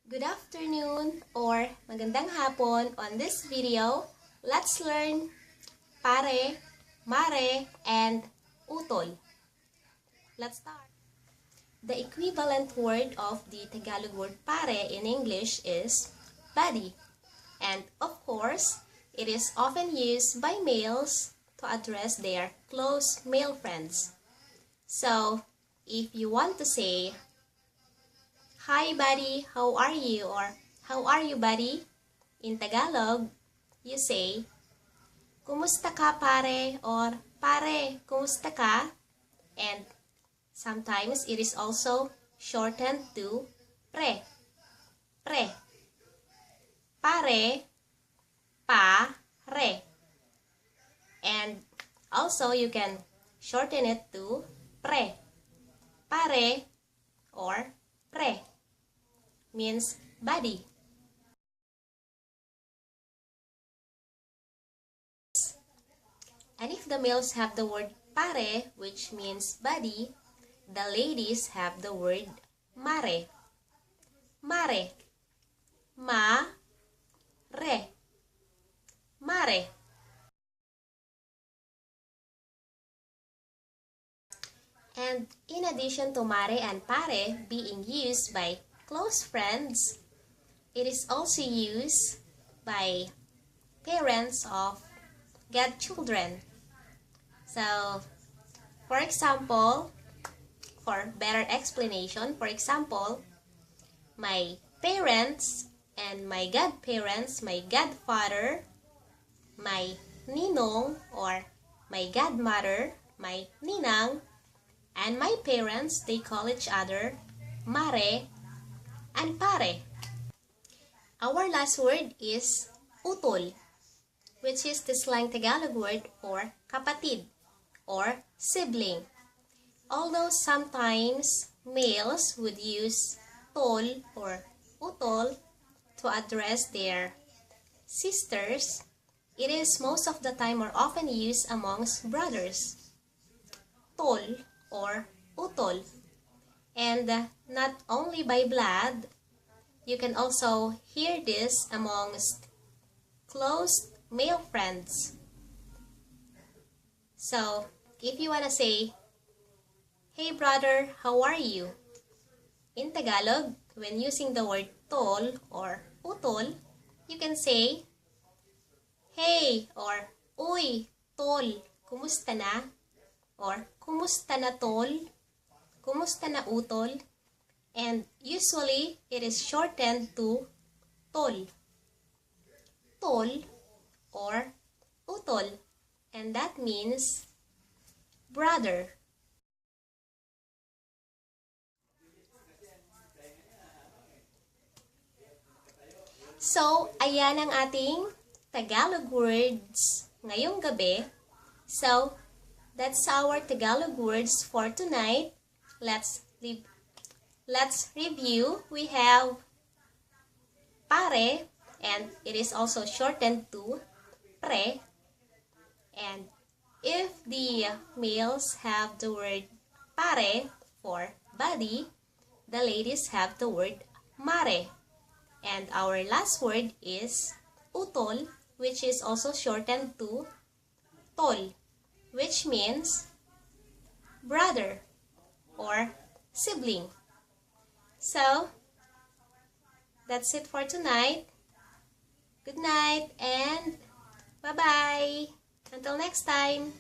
Good afternoon or magandang hapon. On this video, let's learn pare, mare, and utol. Let's start. The equivalent word of the Tagalog word pare in English is buddy. And of course, it is often used by males to address their close male friends. So, if you want to say, "Hi buddy, how are you?" or "How are you buddy?" in Tagalog, you say, "Kumusta ka pare?" or "Pare, kumusta ka?" And sometimes it is also shortened to pre. Pre. Pare, pa, re. And also you can shorten it to pre. Pare or pre means buddy. And if the males have the word pare, which means buddy, the ladies have the word mare. Mare. Ma, re. Mare. And in addition to mare and pare being used by close friends, it is also used by parents of godchildren. So, for example, for better explanation, for example, my parents and my godparents, my godfather, my ninong or my godmother, my ninang, and my parents, they call each other mare and pare. Our last word is utol, which is the slang Tagalog word for kapatid or sibling. Although sometimes males would use tol or utol to address their sisters, it is most of the time or often used amongst brothers. Tol or utol. And not only by blood, you can also hear this amongst close male friends. So, if you want to say, "Hey brother, how are you?" in Tagalog, when using the word tol or utol, you can say, "Hey" or "Uy, tol, kumusta na?" or "Kumusta na tol?" "Kumusta na utol?" And usually, it is shortened to tol. Tol or utol. And that means brother. So, ayan ang ating Tagalog words ngayong gabi. So, that's our Tagalog words for tonight. Let's review. We have pare, and it is also shortened to pre. And if the males have the word pare for buddy, the ladies have the word mare. And our last word is utol, which is also shortened to tol, which means brother or sibling. So, that's it for tonight. Good night and bye-bye. Until next time.